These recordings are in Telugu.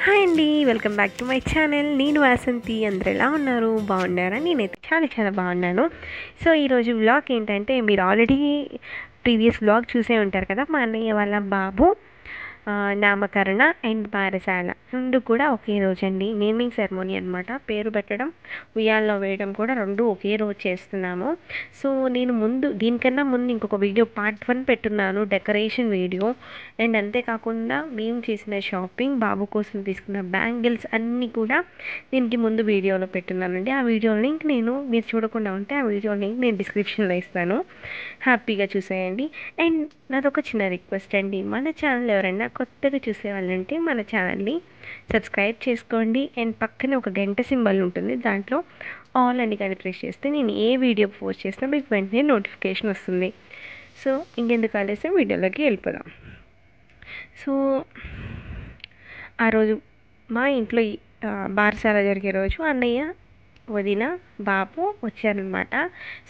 హాయ్ అండి. Welcome back to my channel. నేను వాసంతి. అందరూ ఎలా ఉన్నారు? బాగున్నారా? నేనైతే చాలా చాలా బాగున్నాను. సో ఈరోజు వ్లాగ్ ఏంటంటే, మీరు ఆల్రెడీ ప్రీవియస్ వ్లాగ్ చూసే ఉంటారు కదా. మా అన్నయ్య వాళ్ళ బాబు నామకరణ అండ్ బారసాల రెండు కూడా ఒకే రోజు అండి. నేమింగ్ సెరమోనీ అనమాట. పేరు పెట్టడం, ఉయ్యాల్లో వేయడం కూడా రెండు ఒకే రోజు చేస్తున్నాము. సో నేను దీనికన్నా ముందు ఇంకొక వీడియో పార్ట్ 1 పెట్టున్నాను, డెకరేషన్ వీడియో. అండ్ అంతేకాకుండా మేము చేసిన షాపింగ్, బాబు కోసం తీసుకున్న బ్యాంగిల్స్ అన్నీ కూడా దీనికి ముందు వీడియోలో పెట్టున్నానండి. ఆ వీడియో లింక్ మీరు చూడకుండా ఉంటే ఆ వీడియో లింక్ నేను డిస్క్రిప్షన్లో ఇస్తాను, హ్యాపీగా చూసేయండి. అండ్ నాదొక చిన్న రిక్వెస్ట్ అండి, మన ఛానల్ ఎవరైనా కొత్తగా చూసేవాళ్ళంటే మన ఛానల్ని సబ్స్క్రైబ్ చేసుకోండి. అండ్ పక్కనే ఒక గంట సింబల్ ఉంటుంది, దాంట్లో ఆల్ అని కానీ ప్రెస్ చేస్తే నేను ఏ వీడియో పోస్ట్ చేసినా మీకు వెంటనే నోటిఫికేషన్ వస్తుంది. సో ఇంకెందుకు ఆలస్యం, వీడియోలోకి వెళ్ళిపోదాం. సో ఆ రోజు మా ఇంట్లో బారసాల జరిగే రోజు అన్నయ్య, వదిన, బాబు వచ్చారనమాట.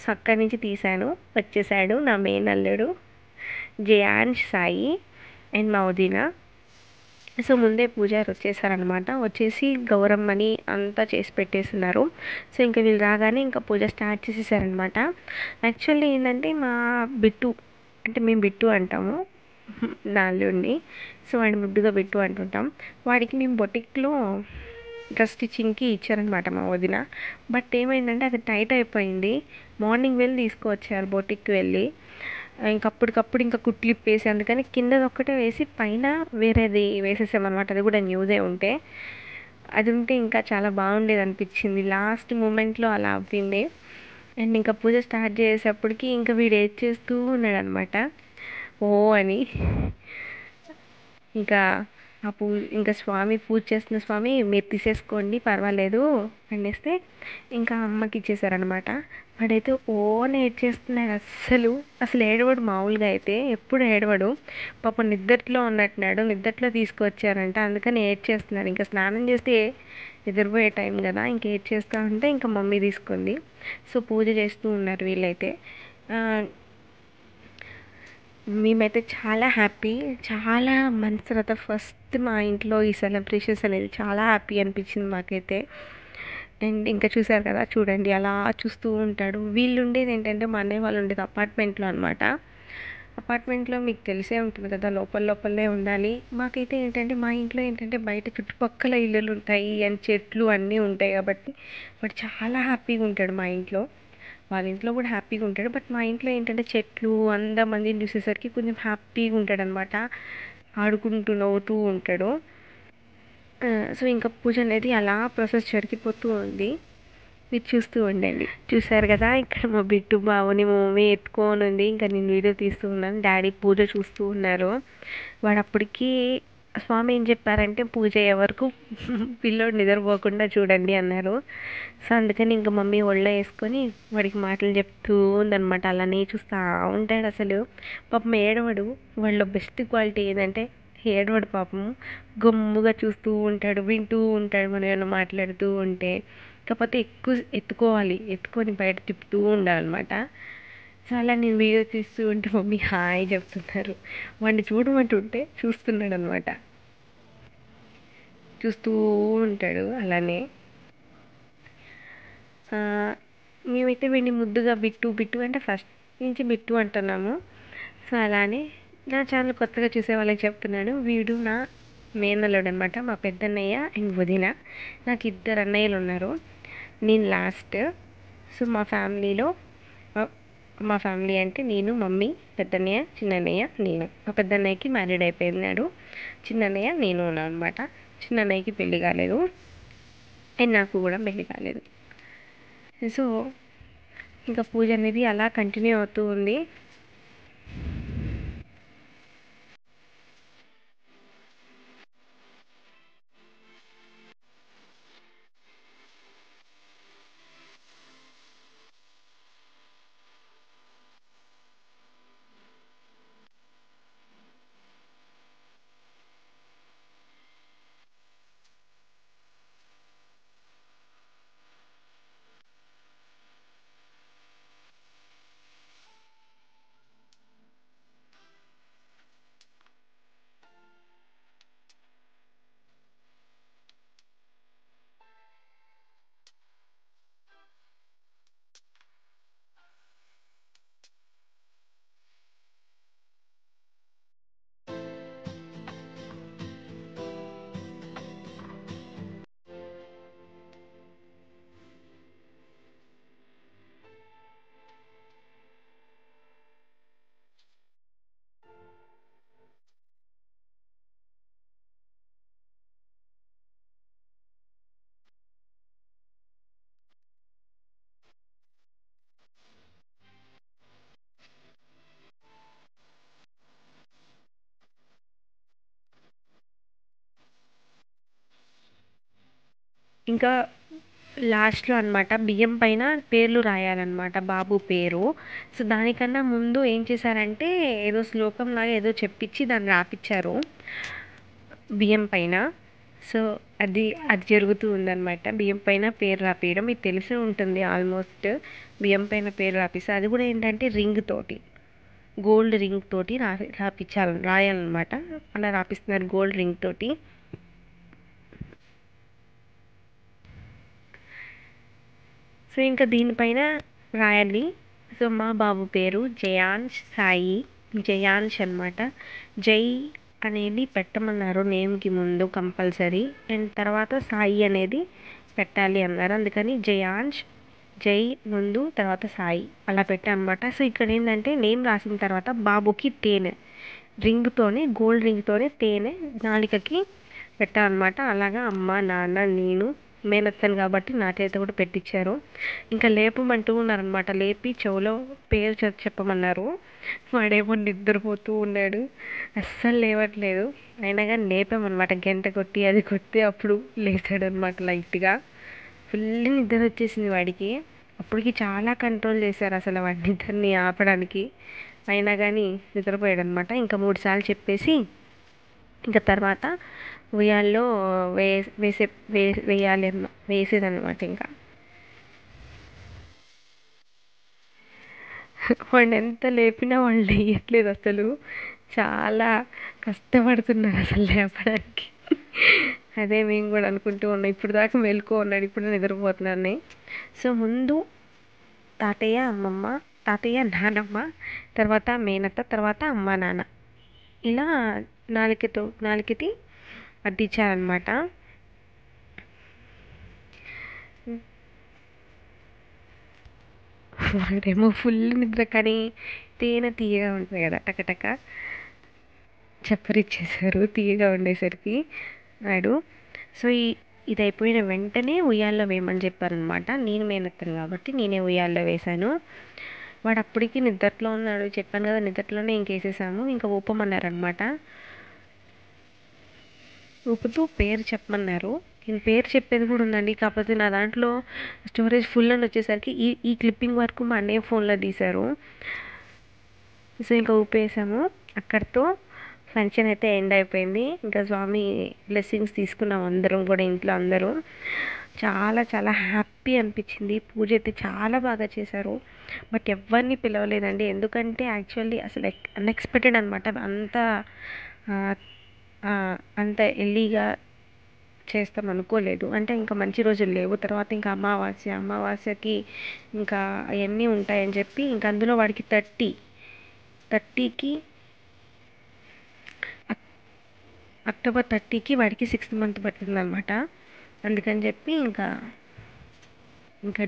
సో అక్కడి నుంచి తీశాను, వచ్చేసాడు నా మేనల్లుడు జయాన్ష్ సాయి అండ్ మా వదిన. సో ముందే పూజారి వచ్చేసారనమాట. వచ్చేసి గౌరమ్మని అంతా చేసి పెట్టేస్తున్నారు. సో ఇంకా వీళ్ళు రాగానే ఇంకా పూజ స్టార్ట్ చేసేసారనమాట. యాక్చువల్లీ ఏంటంటే మా బిట్టు, అంటే మేము బిట్టు అంటాము నా అల్లుడిని. సో వాడిని ముద్దుగా బిట్టు అంటుంటాం. వాడికి మేము బొటిక్లో డ్రెస్ స్టిచ్చింగ్కి ఇచ్చారనమాట మా వదిన. బట్ ఏమైందంటే అది టైట్ అయిపోయింది. మార్నింగ్ వెళ్ళి తీసుకువచ్చారు బొటిక్కి వెళ్ళి. ఇంకప్పటికప్పుడు ఇంకా కుట్లు ఇప్పేసి, అందుకని కిందది ఒక్కటే వేసి పైన వేరేది వేసేసామన్నమాట. అది కూడా న్యూదే ఉంటే, అది ఉంటే ఇంకా చాలా బాగుండేది అనిపించింది. లాస్ట్ మూమెంట్లో అలా అవ్వింది. అండ్ ఇంకా పూజ స్టార్ట్ చేసేటప్పటికి ఇంకా వీడు ఏడ్ చేస్తూ ఉన్నాడు అనమాట, ఓ అని. ఇంకా ఇంకా స్వామి పూజ చేస్తున్న, స్వామి మీరు తీసేసుకోండి పర్వాలేదు అనేస్తే ఇంకా అమ్మకి ఇచ్చేసారనమాట. వాడైతే ఓన్ ఏడ్చేస్తున్నాడు. అసలు ఏడవడు, మామూలుగా అయితే ఎప్పుడు ఏడవడు. పాపం నిద్దట్లో ఉన్నట్టున్నాడు, నిద్దట్లో తీసుకొచ్చారంట, అందుకని ఏడ్చేస్తున్నాడు. ఇంకా స్నానం చేస్తే నిద్రపోయే టైం కదా, ఇంక ఏడ్చేస్తూ ఉంటే ఇంకా మమ్మీ తీసుకుంది. సో పూజ చేస్తూ ఉన్నారు వీళ్ళైతే. మేమైతే చాలా హ్యాపీ, చాలా మంత్స్ తర్వాత ఫస్ట్ మా ఇంట్లో ఈ సెలబ్రేషన్స్ అనేది చాలా హ్యాపీ అనిపించింది మాకైతే. అండ్ ఇంకా చూసారు కదా, చూడండి అలా చూస్తూ ఉంటాడు. వీళ్ళు ఉండేది ఏంటంటే, మా అన్నయ్య వాళ్ళు ఉండేది అపార్ట్మెంట్లో అనమాట. అపార్ట్మెంట్లో మీకు తెలిసే ఉంటుంది కదా, లోపలనే ఉండాలి. మాకైతే ఏంటంటే, మా ఇంట్లో ఏంటంటే బయట చుట్టుపక్కల ఇల్లులు ఉంటాయి అండ్ చెట్లు అన్నీ ఉంటాయి కాబట్టి వాడు చాలా హ్యాపీగా ఉంటాడు మా ఇంట్లో. వాళ్ళ ఇంట్లో కూడా హ్యాపీగా ఉంటాడు, బట్ మా ఇంట్లో ఏంటంటే చెట్లు, మందిని చూసేసరికి కొంచెం హ్యాపీగా ఉంటాడు అనమాట. ఆడుకుంటూ నవ్వుతూ ఉంటాడు. సో ఇంకా పూజ అనేది అలా ప్రాసెస్ జరిగిపోతూ ఉంది, మీరు చూస్తూ ఉండండి. చూసారు కదా, ఇక్కడ మా బిట్టు బావుని మా మమ్మీ ఎత్తుకొని ఉంది. ఇంకా నేను వీడియో తీస్తూ ఉన్నాను, డాడీ పూజ చూస్తూ ఉన్నారు. వాడు అప్పటికి స్వామి ఏం చెప్పారంటే, పూజ ఎవరకు పిల్లోడు నిద్రపోకుండా చూడండి అన్నారు. సో అందుకని ఇంకా మమ్మీ ఒళ్ళో వేసుకొని వాడికి మాటలు చెప్తూ ఉందన్నమాట. అలానే చూస్తూ ఉంటాడు. అసలు పాపం ఏడవడు. వాళ్ళ బెస్ట్ క్వాలిటీ ఏంటంటే ఏడవడు పాపము, గమ్ముగా చూస్తూ ఉంటాడు, వింటూ ఉంటాడు మనం ఏమైనా మాట్లాడుతూ ఉంటే. కాకపోతే ఎక్కువ ఎత్తుకొని బయట తిప్పుతూ ఉండాలన్నమాట. సో అలా నేను వీడియో తీస్తూ ఉంటే మమ్మీ హాయ్ చెప్తున్నారు. వాడిని చూడమంటుంటే చూస్తున్నాడు అనమాట, చూస్తూ ఉంటాడు అలానే. మేమైతే వీడిని ముద్దుగా బిట్టు బిట్టు అంటే ఫస్ట్ నుంచి బిట్టు అంటున్నాము. సో అలానే నా ఛానల్ కొత్తగా చూసే వాళ్ళకి చెప్తున్నాను, వీడు నా మేనల్లుడు అనమాట, మా పెద్దన్నయ్య అండ్ వదిన. నాకు ఇద్దరు అన్నయ్యలు ఉన్నారు, నేను లాస్ట్. సో మా ఫ్యామిలీ అంటే నేను, మమ్మీ, పెద్దన్నయ్య, చిన్నన్నయ్య, నేను. మా పెద్దన్నయ్యకి మ్యారీడ్ అయిపోయినాడు, చిన్నన్నయ్య నేను ఉన్నాను అనమాట. చిన్నన్నయ్యకి పెళ్ళి కాలేదు అండ్ నాకు కూడా పెళ్ళి కాలేదు. సో ఇంకా పూజ అనేది అలా కంటిన్యూ అవుతూ ఉంది. ఇంకా లాస్ట్లో అనమాట బియ్యం పైన పేర్లు రాయాలన్నమాట, బాబు పేరు. సో దానికన్నా ముందు ఏం చేశారంటే ఏదో శ్లోకం లాగా ఏదో చెప్పించి దాన్ని రాపిచ్చారు బియ్యం పైన. సో అది అది జరుగుతూ ఉందన్నమాట, బియ్యం పైన పేరు రాపియడం. మీకు తెలిసి ఉంటుంది ఆల్మోస్ట్, బియ్యం పైన పేరు రాపిస్తే అది కూడా ఏంటంటే రింగ్ తోటి, గోల్డ్ రింగ్ తోటి రాయాలన్నమాట. అలా రాపిస్తున్నారు గోల్డ్ రింగ్ తోటి. సో ఇంకా దీనిపైన రాయాలి. సో మా బాబు పేరు జయాంష్ సాయి, జయాంష్ అనమాట. జై అనేది పెట్టమన్నారు నేమ్కి ముందు కంపల్సరీ, అండ్ తర్వాత సాయి అనేది పెట్టాలి అన్నారు. అందుకని జయాంష్, జై ముందు తర్వాత సాయి అలా పెట్టానమాట. సో ఇక్కడ ఏంటంటే నేమ్ రాసిన తర్వాత బాబుకి తేనె రింగ్తోనే, గోల్డ్ రింగ్తోనే తేనె నాలికకి పెట్టాలన్నమాట. అలాగా అమ్మ నాన్న నేను మేనత్తను కాబట్టి నా చేత కూడా పెట్టించారు. ఇంకా లేపమంటూ ఉన్నారనమాట, లేపి చెవులో పేరు చెప్పమన్నారు. వాడేమో నిద్రపోతూ ఉన్నాడు, అస్సలు లేవట్లేదు. అయినా కానీ లేపామన్నమాట, గంట కొట్టి అది కొట్టి అప్పుడు లేచాడు అనమాట లైట్గా. ఫుల్ నిద్ర వచ్చేసింది వాడికి. అప్పటికి చాలా కంట్రోల్ చేశారు అసలు వాడి నిద్రని ఆపడానికి, అయినా కానీ నిద్రపోయాడు అనమాట. ఇంకా 3 సార్లు చెప్పేసి ఇంకా తర్వాత ఉయ్యాల్లో వేయాలి వేసేదన్నమాట. ఇంకా వాడిని ఎంత లేపినా వాళ్ళు లేయట్లేదు అసలు, చాలా కష్టపడుతున్నారు అసలు లేపడానికి. అదే మేము కూడా అనుకుంటూ ఉన్నాం, ఇప్పుడు దాకా మెలుకో ఉన్నాడు, ఇప్పుడు నిద్రపోతున్నాను. సో ముందు తాతయ్య అమ్మమ్మ, తాతయ్య నానమ్మ, తర్వాత మేనత్త, తర్వాత అమ్మ నాన్న, ఇలా నాలుకటి అద్దించారనమాట. వాడేమో ఫుల్ నిద్ర, కానీ తేనె తీయగా ఉంటుంది కదా, టకటక చప్పరిచ్చేసారు తీయగా ఉండేసరికి వాడు. సో ఇది అయిపోయిన వెంటనే ఉయ్యాల్లో వేయమని చెప్పారనమాట. నేను మేనెత్తాను కాబట్టి నేనే ఉయ్యాల్లో వేశాను. వాడు అప్పటికి నిద్రలో ఉన్నాడు, చెప్పాను కదా, నిద్రలోనే ఇంకేసేసాము. ఇంకా ఊపమన్నారనమాట, ఊపుతూ పేరు చెప్పమన్నారు. నేను పేరు చెప్పేది కూడా ఉందండి, కాకపోతే నా దాంట్లో స్టోరేజ్ ఫుల్ అని వచ్చేసరికి ఈ క్లిప్పింగ్ వరకు మా అన్నయ్య ఫోన్లో తీశారు. సో ఇంకా ఊపేసాము, అక్కడితో ఫంక్షన్ అయితే ఎండ్ అయిపోయింది. ఇంకా స్వామి బ్లెస్సింగ్స్ తీసుకున్నాం అందరం కూడా, ఇంట్లో అందరూ. చాలా చాలా హ్యాపీ అనిపించింది. పూజ అయితే చాలా బాగా చేశారు, బట్ ఎవరిని పిలవలేదండి, ఎందుకంటే యాక్చువల్లీ అసలు అన్ఎక్స్పెక్టెడ్ అనమాట. అంత ఎర్లీగా చేస్తాం అనుకోలేదు. అంటే ఇంకా మంచి రోజులు లేవు, తర్వాత ఇంకా అమావాస్యకి ఇంకా అవన్నీ ఉంటాయని చెప్పి ఇంకా అందులో వాడికి 30కి అక్టోబర్ 30కి వాడికి 6th మంత్ పడుతుందన్నమాట. అందుకని చెప్పి ఇంకా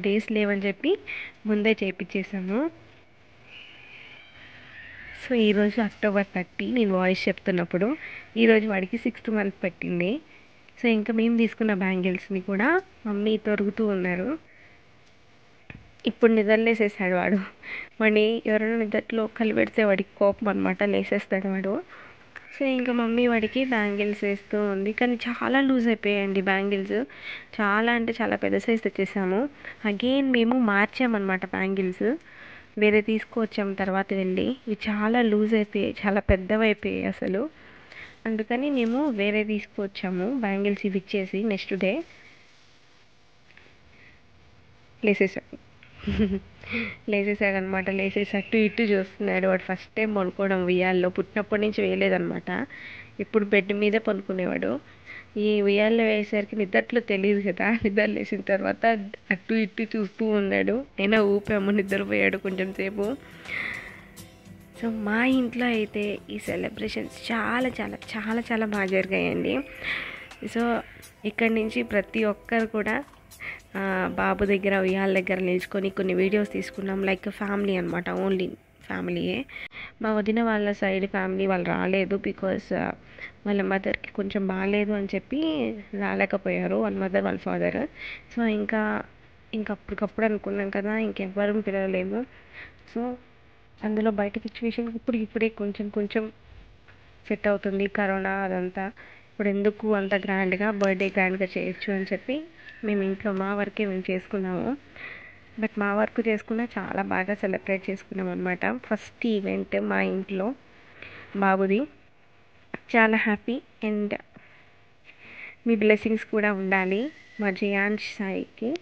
డేస్ లేవని చెప్పి ముందే చేయించేసాము. సో ఈరోజు అక్టోబర్ 30 నేను వాయిస్ చెప్తున్నప్పుడు, ఈరోజు వాడికి 6th మంత్ పట్టింది. సో ఇంకా మేము తీసుకున్న బ్యాంగిల్స్ని కూడా మమ్మీ తొరుగుతూ ఉన్నారు. ఇప్పుడు నిద్రలేసేసాడు వాడు, వాడిని ఎవరైనా నిద్రలో కలిపెడితే వాడికి కోపం అనమాట, లేసేస్తాడు వాడు. సో ఇంకా మమ్మీ వాడికి బ్యాంగిల్స్ వేస్తూ ఉంది, కానీ చాలా లూజ్ అయిపోయాయండి బ్యాంగిల్స్, చాలా అంటే చాలా పెద్ద సైజ్ తెచ్చేసాము. అగైన్ మేము మార్చామన్నమాట బ్యాంగిల్స్, వేరే తీసుకువచ్చాము తర్వాత వెళ్ళి. ఇవి చాలా లూజ్ అయిపోయాయి, చాలా పెద్దవి అయిపోయాయి అసలు. అందుకని మేము వేరే తీసుకువచ్చాము బ్యాంగిల్స్, ఇవి ఇచ్చేసి నెక్స్ట్ డే లేసేసాడు అనమాట. లేసేసి అటు ఇటు చూస్తున్నాడు. వాడు ఫస్ట్ టైం పనుకోవడం ఉయ్యాల్లో, పుట్టినప్పటి నుంచి వేయలేదనమాట, ఇప్పుడు బెడ్ మీదే పనుకునేవాడు. ఈ ఉయ్యాల్లో వేసేసరికి నిద్రలో తెలియదు కదా, నిద్ర లేచిన తర్వాత అటు ఇటు చూస్తూ ఉన్నాడు. అయినా ఊపాము, నిద్రపోయాడు కొంచెం సేపు. సో మా ఇంట్లో అయితే ఈ సెలబ్రేషన్స్ చాలా చాలా చాలా చాలా బాగా జరిగాయండి. సో ఇక్కడి నుంచి ప్రతి ఒక్కరు కూడా బాబు దగ్గర ఉయ్యాల దగ్గర నిల్చుకొని కొన్ని వీడియోస్ తీసుకున్నాం, లైక్ ఫ్యామిలీ అనమాట, ఓన్లీ ఫ్యామిలీయే. మా వదిన వాళ్ళ సైడ్ ఫ్యామిలీ వాళ్ళు రాలేదు, బికాస్ వాళ్ళ మదర్కి కొంచెం బాగాలేదు అని చెప్పి రాలేకపోయారు, వాళ్ళ మదర్ వాళ్ళ ఫాదర్. సో ఇంకా అప్పటికప్పుడు అనుకున్నాం కదా, ఇంకెవ్వరూ పిలవలేము. సో అందులో బయట సిచ్యువేషన్ ఇప్పుడే కొంచెం సెట్ అవుతుంది, కరోనా అదంతా. ఇప్పుడు ఎందుకు అంత గ్రాండ్గా బర్త్డే గ్రాండ్గా చేయొచ్చు అని చెప్పి మేము ఇంట్లో మా వరకే మేము చేసుకున్నాము. బట్ మా వరకు చేసుకున్న చాలా బాగా సెలబ్రేట్ చేసుకున్నాం అనమాట. ఫస్ట్ ఈవెంట్ మా ఇంట్లో బాబుది. చాలా హ్యాపీ. అండ్ మీ బ్లెస్సింగ్స్ కూడా ఉండాలి మా జియాన్ష్ సాయికి.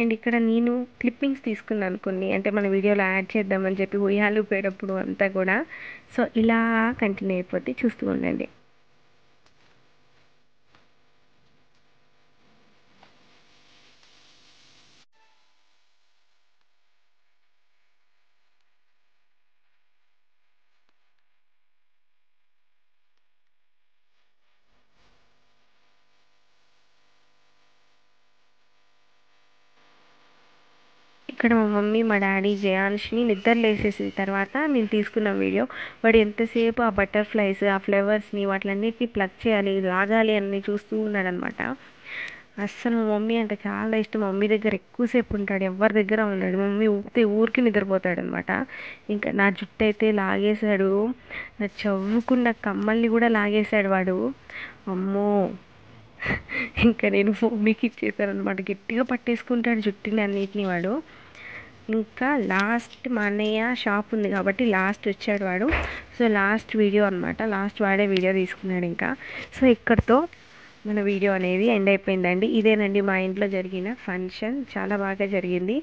అండ్ ఇక్కడ నేను క్లిప్పింగ్స్ తీసుకున్నాను కొన్ని, అంటే మన వీడియోలో యాడ్ చేద్దామని చెప్పి ఉయ్యాలు ఊపేటప్పుడు అంతా కూడా. సో ఇలా కంటిన్యూ అయిపోతే చూస్తూ ఉండండి. ఇక్కడ మా మమ్మీ మా డాడీ జయాన్ష్ని నిద్ర లేసేసిన తర్వాత నేను తీసుకున్న వీడియో. వాడు ఎంతసేపు ఆ బటర్ఫ్లైస్, ఆ ఫ్లవర్స్ని వాటిలన్నిటిని ప్లగ్ చేయాలి, లాగాలి అని చూస్తూ ఉన్నాడనమాట. అస్సలు మా మమ్మీ అంటే చాలా ఇష్టం. మమ్మీ దగ్గర ఎక్కువసేపు ఉంటాడు, ఎవరి దగ్గర ఉన్నాడు. మమ్మీ ఊపితే ఊరికి నిద్రపోతాడనమాట. ఇంకా నా జుట్టు అయితే లాగేశాడు, నా చవ్వుకున్న కమ్మల్ని కూడా లాగేశాడు వాడు. అమ్మో, ఇంకా నేను మమ్మీకి ఇచ్చేసాను అనమాట. గట్టిగా పట్టేసుకుంటాడు జుట్టుని అన్నిటిని వాడు. ఇంకా లాస్ట్ మా అన్నయ్య షాప్ ఉంది కాబట్టి లాస్ట్ వచ్చాడు వాడు. సో లాస్ట్ వీడియో అనమాట, లాస్ట్ వాడే వీడియో తీసుకున్నాడు ఇంకా. సో ఇక్కడితో మన వీడియో అనేది ఎండ్ అయిపోయిందండి. ఇదేనండి మా ఇంట్లో జరిగిన ఫంక్షన్, చాలా బాగా జరిగింది.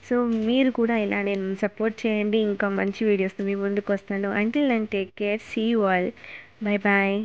సో మీరు కూడా ఇలా నేను సపోర్ట్ చేయండి, ఇంకా మంచి వీడియోస్తో మీ ముందుకు వస్తాను. Until then take care, see you all, bye bye.